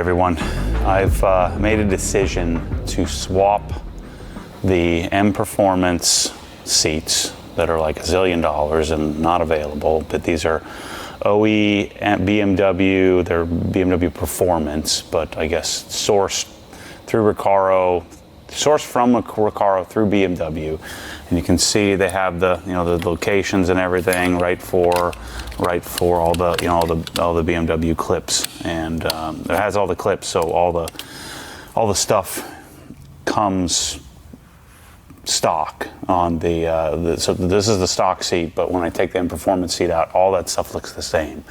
everyone. I've made a decision to swap the M Performance seats that are like $1 zillion and not available, but these are OE and BMW, they're BMW Performance, but I guess sourced through Recaro, sourced from Recaro through BMW. And you can see they have the, the locations and everything right for all the, all the BMW clips, and it has all the clips, so all the stuff comes stock on the so this is the stock seat, but when I take the M Performance seat out, all that stuff looks the same.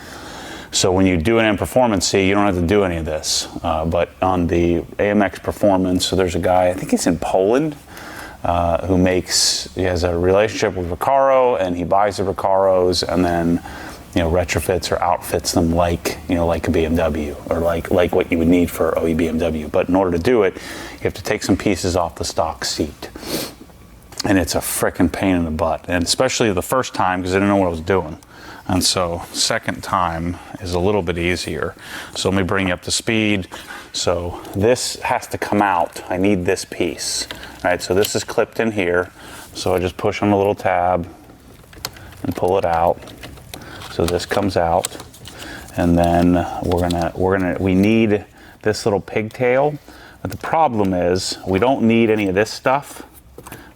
So when you do an M Performance seat, you don't have to do any of this. But on the AMX Performance, so there's a guy, I think he's in Poland, he has a relationship with Recaro, and he buys the Recaros and then retrofits or outfits them like a BMW, or like what you would need for OE BMW. But in order to do it, you have to take some pieces off the stock seat. And it's a frickin' pain in the butt, and especially the first time, because I didn't know what I was doing. And so second time is a little bit easier. So let me bring you up to speed. So this has to come out. I need this piece. All right, so this is clipped in here. So I just push on the little tab and pull it out. So this comes out. And then we need this little pigtail. But the problem is we don't need any of this stuff.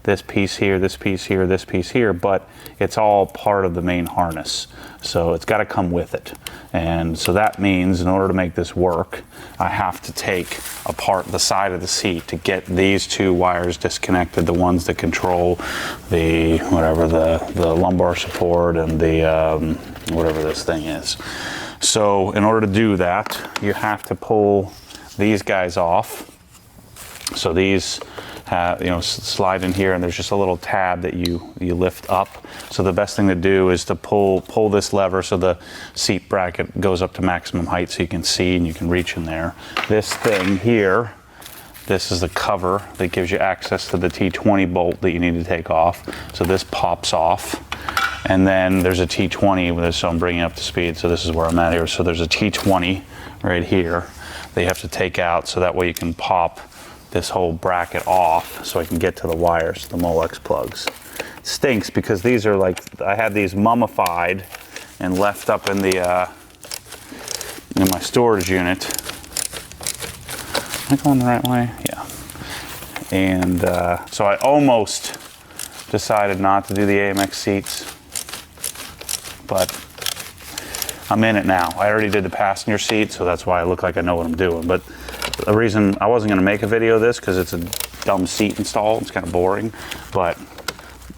This piece here, this piece here, this piece here, but it's all part of the main harness. So it's got to come with it. And so that means in order to make this work, I have to take apart the side of the seat to get these two wires disconnected, the ones that control the, the lumbar support and the, whatever this thing is. So in order to do that, you have to pull these guys off. So these slide in here, and there's just a little tab that you lift up. So the best thing to do is to pull this lever so the seat bracket goes up to maximum height, so you can see and you can reach in there. This thing here, this is the cover that gives you access to the T20 bolt that you need to take off. So this pops off, and then there's a T20 with this, so I'm bringing it up to speed. So this is where I'm at here. So there's a T20 right here that you have to take out, so that way you can pop this whole bracket off so I can get to the wires, the Molex plugs. It stinks because these are I had these mummified and left up in the in my storage unit. Am I going the right way? Yeah. And so I almost decided not to do the AMX seats, but I'm in it now. I already did the passenger seat, so that's why I look like I know what I'm doing. But the reason I wasn't going to make a video of this, because it's a dumb seat install, it's kind of boring, but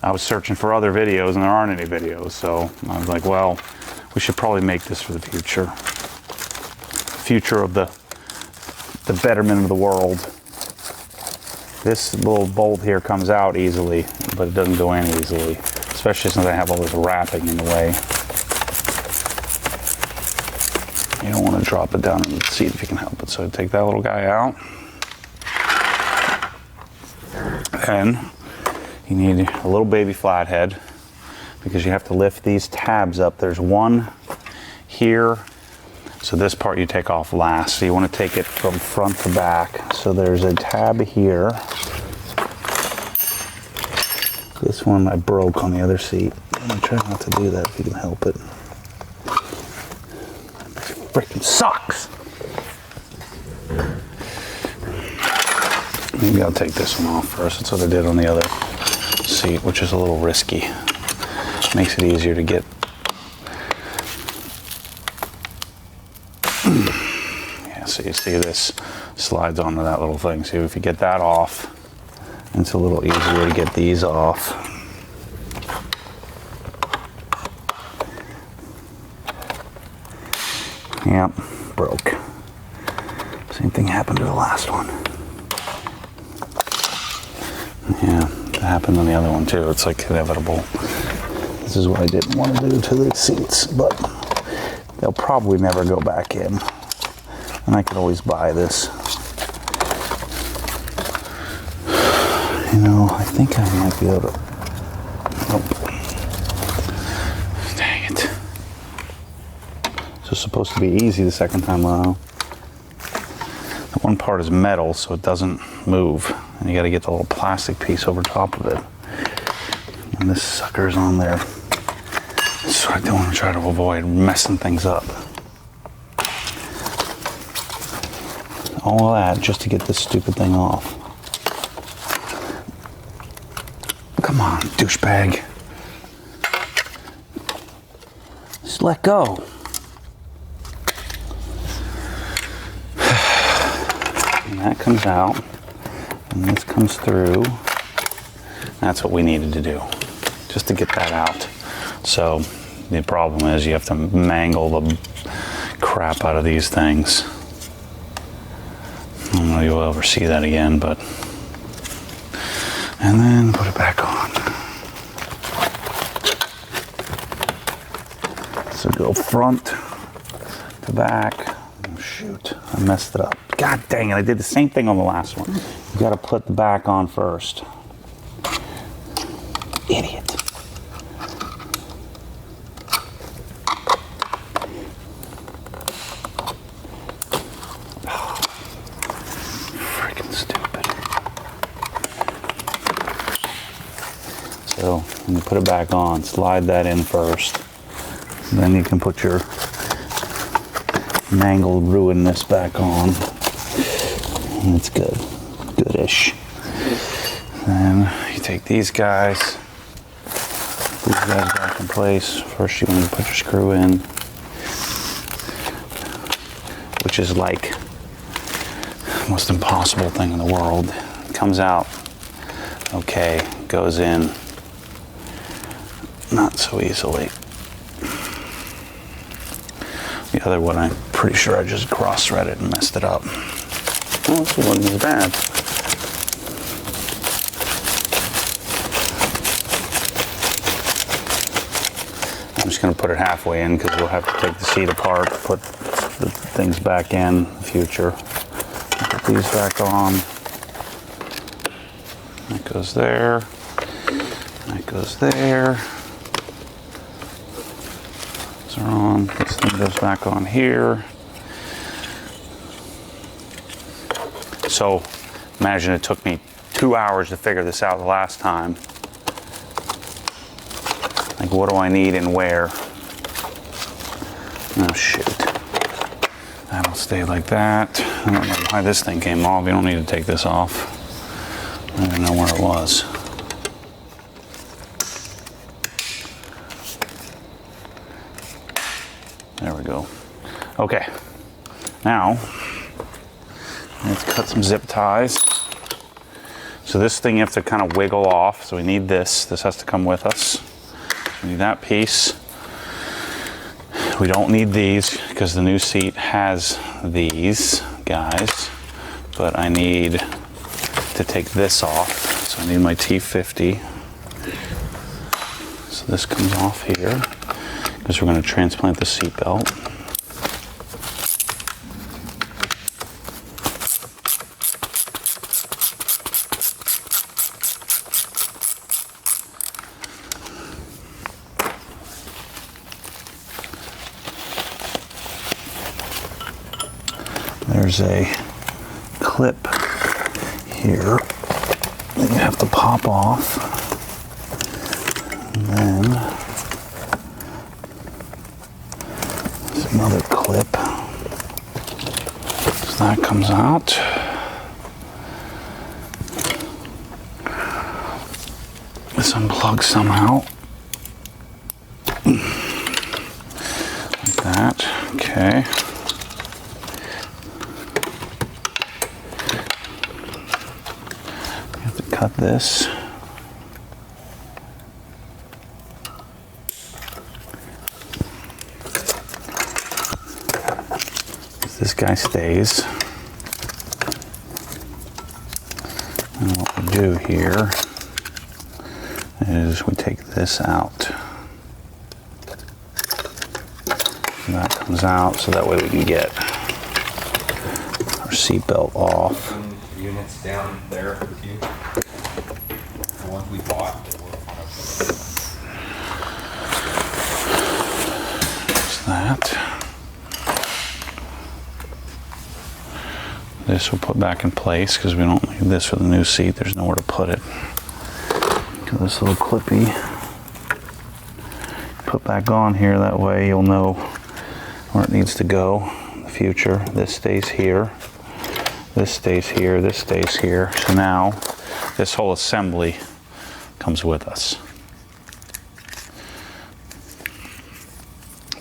I was searching for other videos and there aren't any videos, so I was like, well, we should probably make this for the future of the betterment of the world. This little bolt here comes out easily, but it doesn't go in easily, especially since I have all this wrapping in the way. You don't want to drop it down in the seat if you can help it. So take that little guy out. And you need a little baby flathead, because you have to lift these tabs up. There's one here. So this part you take off last. So you want to take it from front to back. So there's a tab here. This one I broke on the other seat. I'm going to try not to do that if you can help it. Freaking sucks. Maybe I'll take this one off first. That's what I did on the other seat, which is a little risky. Makes it easier to get. Yeah, so you see this slides onto that little thing. So if you get that off, it's a little easier to get these off. Yep, broke. Same thing happened to the last one. Yeah, that happened on the other one too. It's like inevitable. This is what I didn't want to do to the seats, but they'll probably never go back in. And I could always buy this. I think I might be able to. Nope. Dang it. This was supposed to be easy the second time around. One part is metal, so it doesn't move. And you got to get the little plastic piece over top of it. And this sucker's on there. So I don't want to try to avoid messing things up. All of that just to get this stupid thing off. Come on, douchebag. Just let go. And that comes out, and this comes through. That's what we needed to do, just to get that out. So the problem is you have to mangle the crap out of these things. I don't know if you'll ever see that again, but... And then put it back on. So go front to back. Oh, shoot, I messed it up. God dang it, I did the same thing on the last one. You gotta put the back on first. Idiot. Freaking stupid. So when you put it back on, slide that in first. Then you can put your mangled ruinedness back on. And it's good. Goodish. Then you take these guys back in place. First you want to put your screw in, which is like the most impossible thing in the world. It comes out okay, goes in not so easily. The other one, I'm pretty sure I just cross-threaded and messed it up. Oh, this one wasn't as bad. I'm just going to put it halfway in because we'll have to take the seat apart, put the things back in the future. Put these back on. That goes there. That goes there. Those are on. This thing goes back on here. So imagine it took me 2 hours to figure this out the last time. Like, what do I need and where? Oh, shoot. That'll stay like that. I don't know why this thing came off. You don't need to take this off. I don't even know where it was. There we go. Okay. Now, let's cut some zip ties. So this thing you have to kind of wiggle off. So we need this. This has to come with us. We need that piece. We don't need these because the new seat has these guys, but I need to take this off. So I need my T50. So this comes off here because we're going to transplant the seat belt. There's a clip here that you have to pop off, and then there's another clip, so that comes out. This unplugs somehow, like that, okay. Cut this. This guy stays. And what we do here is we take this out. And that comes out so that way we can get our seatbelt off. Units down there with you. The ones we bought. There's that. This we'll put back in place because we don't need this for the new seat. There's nowhere to put it. Got this little clippy. Put back on here, that way you'll know where it needs to go in the future. This stays here. This stays here. This stays here. So now this whole assembly comes with us.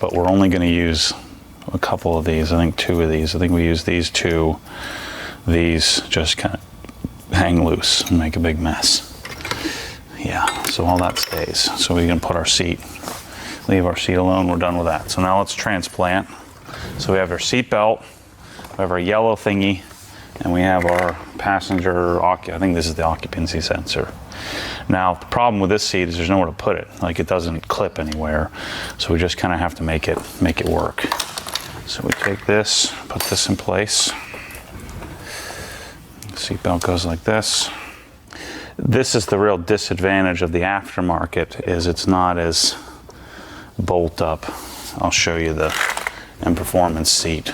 But we're only going to use a couple of these. I think 2 of these. I think we use these 2. These just kind of hang loose and make a big mess. Yeah, so all that stays. So we can put our seat, leave our seat alone. We're done with that. So now let's transplant. So we have our seat belt, we have our yellow thingy, and we have our passenger, I think this is the occupancy sensor. Now, the problem with this seat is there's nowhere to put it. Like, it doesn't clip anywhere. So we just kind of have to make it work. So we take this, put this in place. Seat belt goes like this. This is the real disadvantage of the aftermarket, is it's not as bolt up. I'll show you the M Performance seat.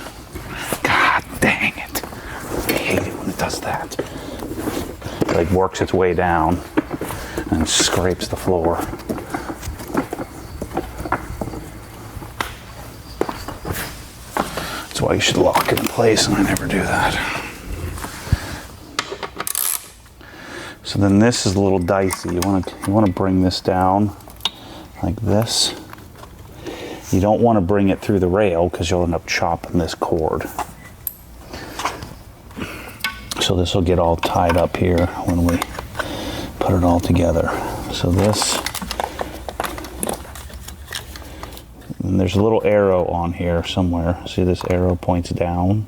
God dang it. I hate it when it does that. It like works its way down and scrapes the floor. That's why you should lock it in place, and I never do that. So then this is a little dicey. You want to bring this down like this. You don't want to bring it through the rail because you'll end up chopping this cord. So this will get all tied up here when we put it all together. So this, and there's a little arrow on here somewhere. See, this arrow points down.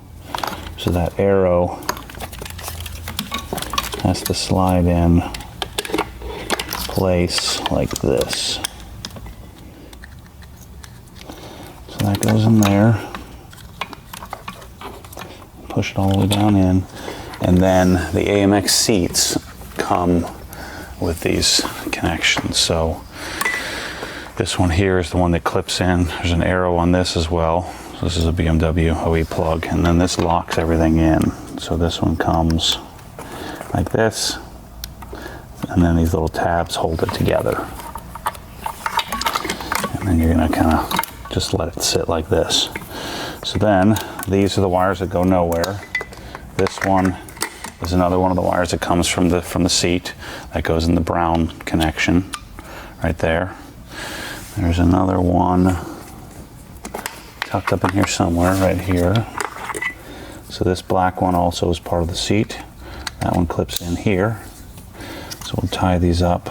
So that arrow has to slide in place like this. So that goes in there. Push it all the way down in. And then the AMX seats come with these connections. So this one here is the one that clips in. There's an arrow on this as well. So this is a BMW OE plug. And then this locks everything in. So this one comes like this, and then these little tabs hold it together. And then you're gonna kind of just let it sit like this. So then these are the wires that go nowhere. This one is another one of the wires that comes from the seat that goes in the brown connection right there. There's another one tucked up in here somewhere, right here. So this black one also is part of the seat. That one clips in here. So we'll tie these up.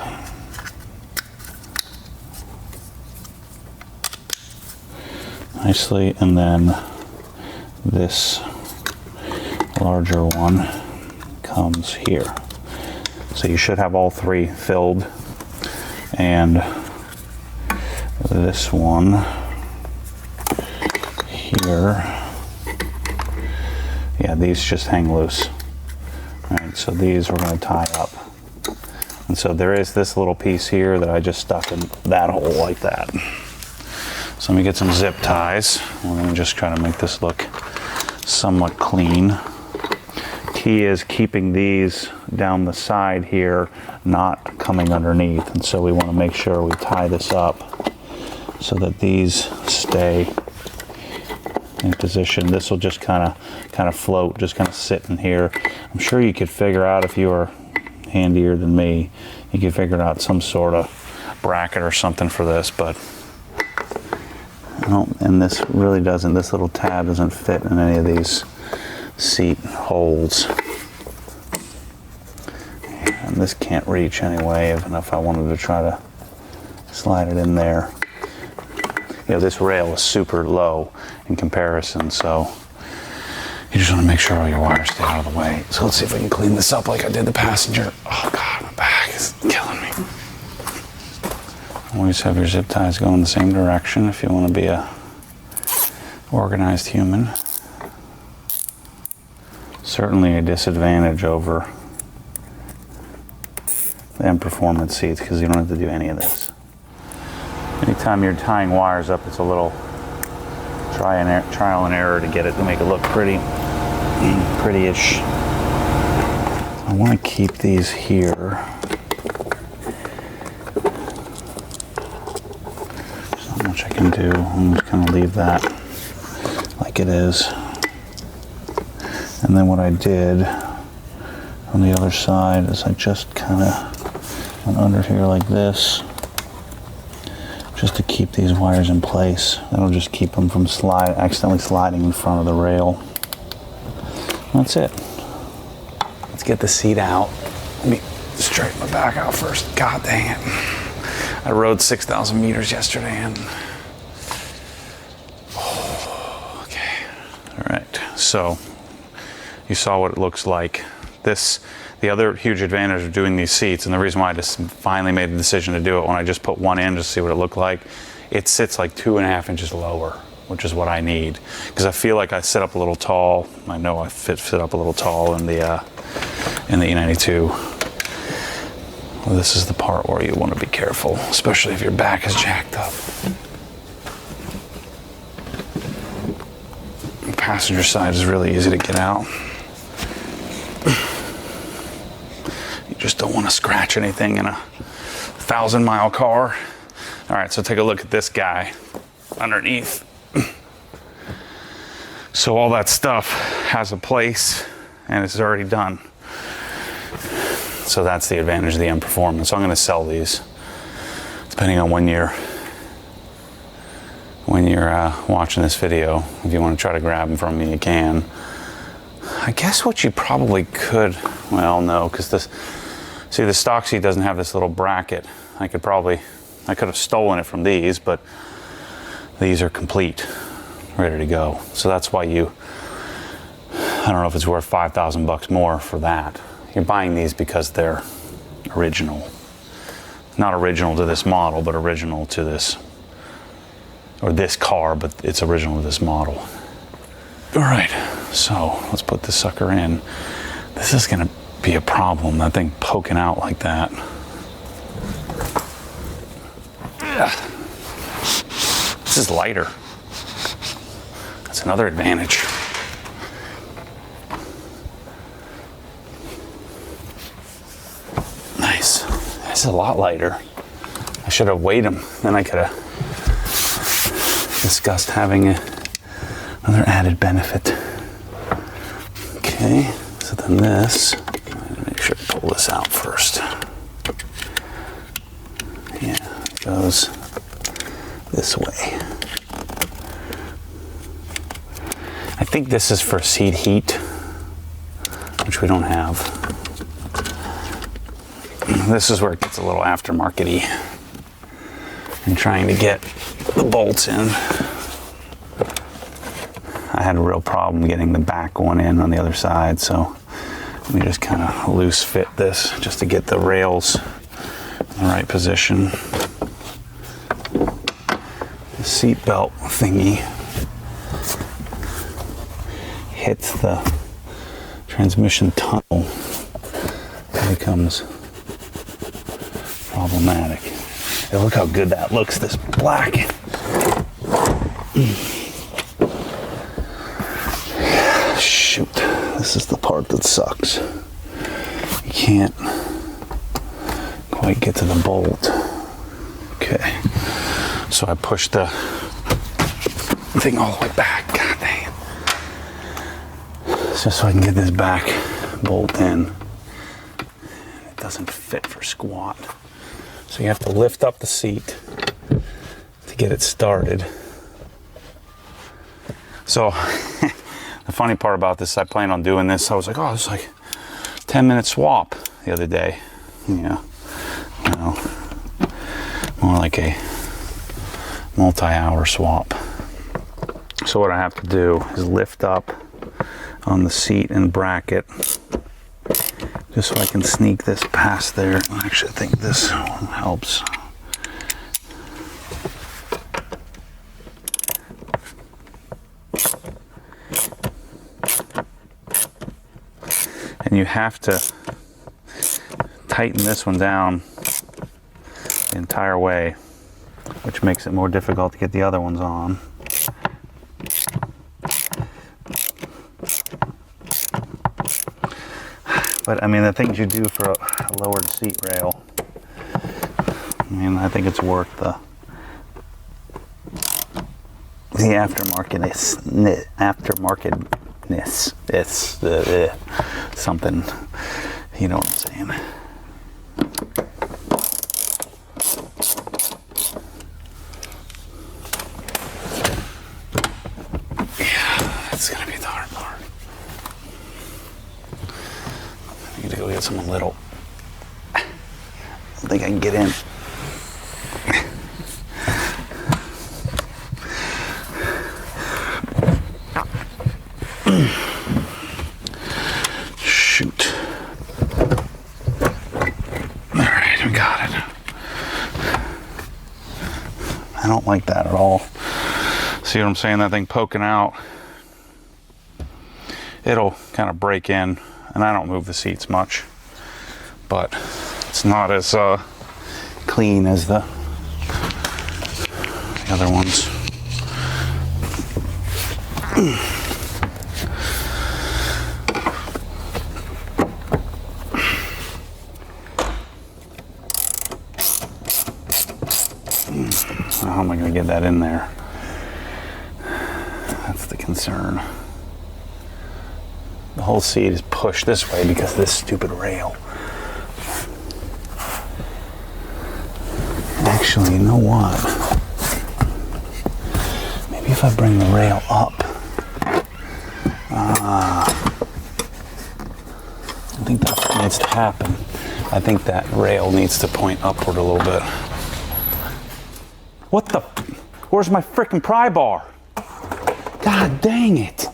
Nicely, and then this larger one comes here. So you should have all 3 filled, and this one here, yeah, these just hang loose. All right, so these we're going to tie up. And so there is this little piece here that I just stuck in that hole like that. So let me get some zip ties. We're going to just try to make this look somewhat clean. Key is keeping these down the side here, not coming underneath. And so we want to make sure we tie this up so that these stay in position. This will just kind of float, just kind of sit in here. I'm sure you could figure out, if you were handier than me, you could figure out some sort of bracket or something for this, but and this really doesn't, this little tab doesn't fit in any of these seat holes. And this can't reach anyway, even if I wanted to try to slide it in there. You know, this rail is super low in comparison, so you just want to make sure all your wires stay out of the way. So let's see if we can clean this up like I did the passenger. Oh God, my back is killing me. Always have your zip ties go in the same direction if you want to be a organized human. Certainly a disadvantage over the M Performance seats because you don't have to do any of this. Anytime you're tying wires up, it's a little trial and error to get it to make it look pretty. Pretty-ish. I want to keep these here. There's not much I can do. I'm just going to leave that like it is. And then what I did on the other side is I just kind of went under here like this, just to keep these wires in place. That'll just keep them from accidentally sliding in front of the rail. That's it. Let's get the seat out. Let me straighten my back out first. God dang it. I rode 6,000 meters yesterday and... Okay. All right. So you saw what it looks like. The other huge advantage of doing these seats, and the reason why I just finally made the decision to do it when I just put one in just to see what it looked like, it sits like 2.5 inches lower, which is what I need. Because I feel like I sit up a little tall. I know I fit up a little tall in the E92. Well, this is the part where you want to be careful, especially if your back is jacked up. The passenger side is really easy to get out. Just don't want to scratch anything in a 1,000-mile car. All right, so take a look at this guy underneath. So all that stuff has a place and it's already done. So that's the advantage of the M Performance. So I'm going to sell these, depending on when you're watching this video. If you want to try to grab them from me, you can. I guess what you probably could, well, no, because this. See, the stock seat doesn't have this little bracket. I could have stolen it from these, but these are complete, ready to go. So that's why I don't know if it's worth $5,000 more for that. You're buying these because they're original. Not original to this model, but original to this, or this car, but it's original to this model. All right, so let's put this sucker in. This is gonna be a problem, that thing poking out like that. Yeah. This is lighter. That's another advantage. Nice. This is a lot lighter. I should have weighed them, then I could have discussed having another added benefit. Okay, so then this, make sure to pull this out first. Yeah, it goes this way. I think this is for seat heat, which we don't have. This is where it gets a little aftermarket-y. I'm trying to get the bolts in. I had a real problem getting the back one in on the other side, so let me just kind of loose fit this just to get the rails in the right position. The seat belt thingy hits the transmission tunnel. It becomes problematic. Hey, look how good that looks, this black. Shoot, this is the part that sucks. You can't quite get to the bolt. Okay, so I pushed the thing all the way back. God dang it. Just so I can get this back bolt in. It doesn't fit for squat. So you have to lift up the seat to get it started. So the funny part about this, I plan on doing this. I was like, oh, it's like 10-minute swap the other day. Yeah, no, more like a multi-hour swap. So what I have to do is lift up on the seat and bracket just so I can sneak this past there. I actually think this one helps. And you have to tighten this one down the entire way, which makes it more difficult to get the other ones on. But I mean, the things you do for a lowered seat rail, I mean, I think it's worth the aftermarkedness. It's the something, you know what I'm saying. Yeah, that's gonna be the hard part. I need to go get someone little. I don't think I can get in. Shoot. Alright, we got it. I don't like that at all. See what I'm saying? That thing poking out. It'll kind of break in, and I don't move the seats much. But it's not as clean as the other ones. How am I going to get that in there? That's the concern. The whole seat is pushed this way because of this stupid rail. Actually, you know what? Maybe if I bring the rail up. I think that's what needs to happen. I think that rail needs to point upward a little bit. What the? Where's my frickin' pry bar? God dang it.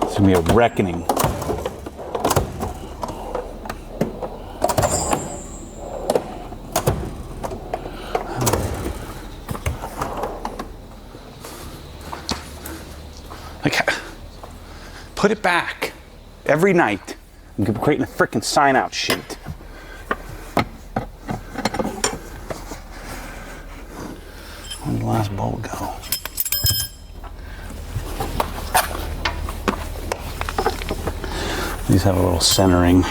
It's gonna be a reckoning. Like, put it back. Every night, I'm creating a frickin' sign-out sheet. Where'd the last bolt go? These have a little centering.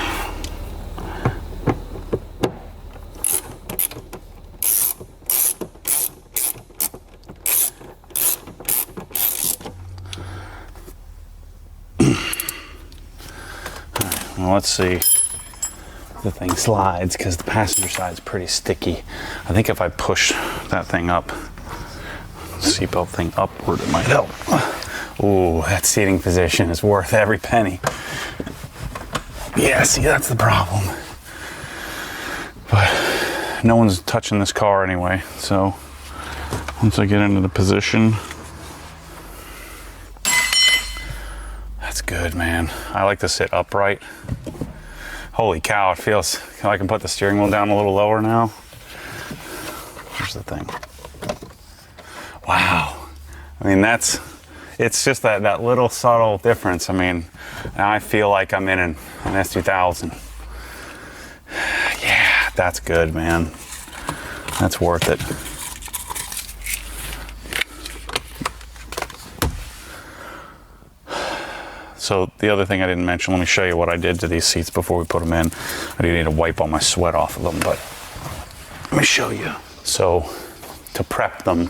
Well, let's see if the thing slides, because the passenger side is pretty sticky. I think if I push that thing up, seatbelt thing upward, it might help. Ooh, that seating position is worth every penny. Yeah, see, that's the problem. But no one's touching this car anyway, so once I get into the position, that's good, man. I like to sit upright. Holy cow, it feels, I can put the steering wheel down a little lower now. Here's the thing. Wow. I mean, it's just that little subtle difference. I mean, now I feel like I'm in an S2000. Yeah, that's good, man. That's worth it. So the other thing I didn't mention, let me show you what I did to these seats before we put them in. I do need to wipe all my sweat off of them, but let me show you. So to prep them,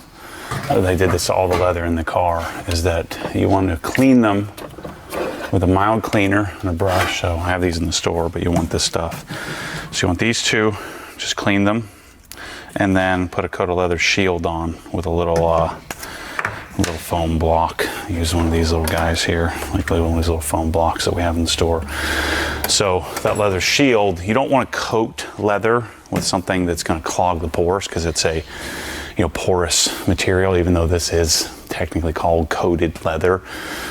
they did this to all the leather in the car, is that you want to clean them with a mild cleaner and a brush. So I have these in the store, but you want this stuff. So you want these two, just clean them, and then put a coat of leather shield on with a little foam block. Use one of these little guys here, like one of these little foam blocks that we have in the store. So that leather shield, you don't want to coat leather with something that's going to clog the pores, because it's a porous material, even though this is technically called coated leather.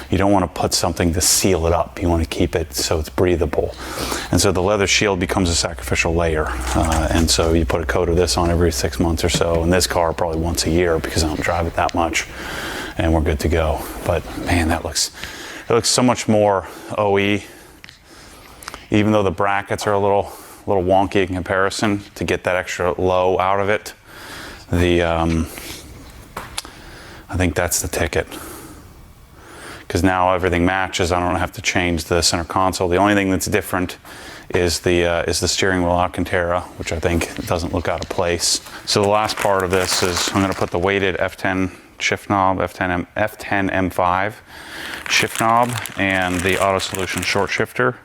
You don't want to put something to seal it up. You want to keep it so it's breathable. And so the leather shield becomes a sacrificial layer. And so you put a coat of this on every 6 months or so. In this car, probably once a year, because I don't drive it that much, and we're good to go. But man, it looks so much more OE, even though the brackets are a little wonky in comparison. To get that extra low out of it, I think that's the ticket. Because because now everything matches. I don't have to change the center console. The only thing that's different is the steering wheel Alcantara, which I think doesn't look out of place. So the last part of this is I'm going to put the weighted F10 shift knob, F10 M5 shift knob, and the Auto Solution short shifter.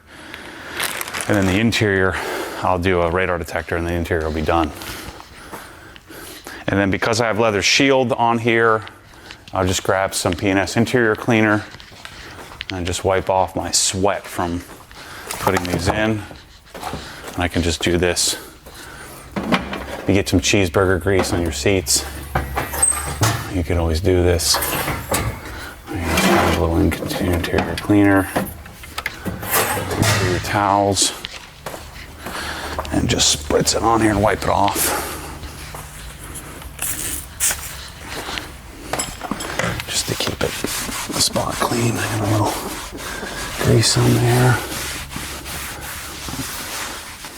And then the interior, I'll do a radar detector and the interior will be done. And then because I have leather shield on here, I'll just grab some P&S interior cleaner and just wipe off my sweat from putting these in. And I can just do this. You get some cheeseburger grease on your seats, you can always do this. Just have a little interior cleaner, interior towels, and just spritz it on here and wipe it off. Just to keep it the spot clean. I got a little grease on there.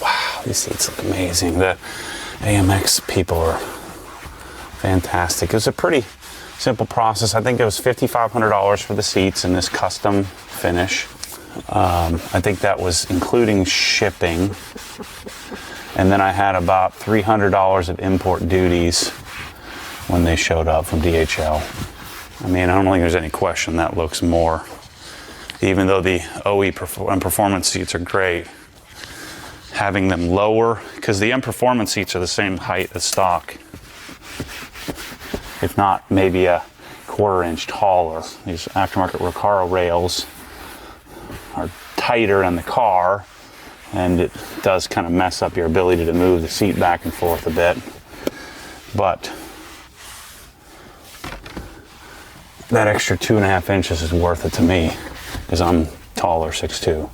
Wow, these seats look amazing. The AMX people are fantastic. It was a pretty simple process. I think it was $5,500 for the seats and this custom finish. I think that was including shipping. And then I had about $300 of import duties when they showed up from DHL. I mean, I don't think there's any question that looks more. Even though the OE and performance seats are great, having them lower, because the M Performance seats are the same height as stock, if not maybe a quarter-inch taller. These aftermarket Recaro rails are tighter in the car, and it does kind of mess up your ability to move the seat back and forth a bit. But that extra 2.5 inches is worth it to me, because I'm taller, 6'2".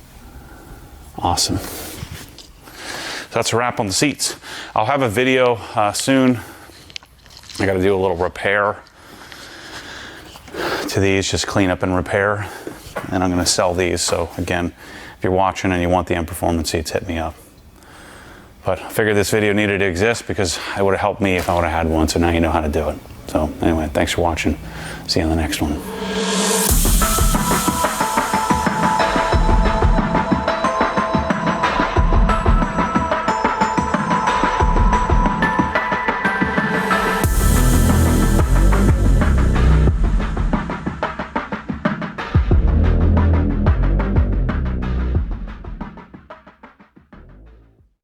Awesome. So that's a wrap on the seats. I'll have a video soon. I got to do a little repair to these, just clean up and repair. And I'm going to sell these. So again, if you're watching and you want the M Performance seats, hit me up. But I figured this video needed to exist because it would have helped me if I would have had one. So now you know how to do it. So anyway, thanks for watching. See you on the next one.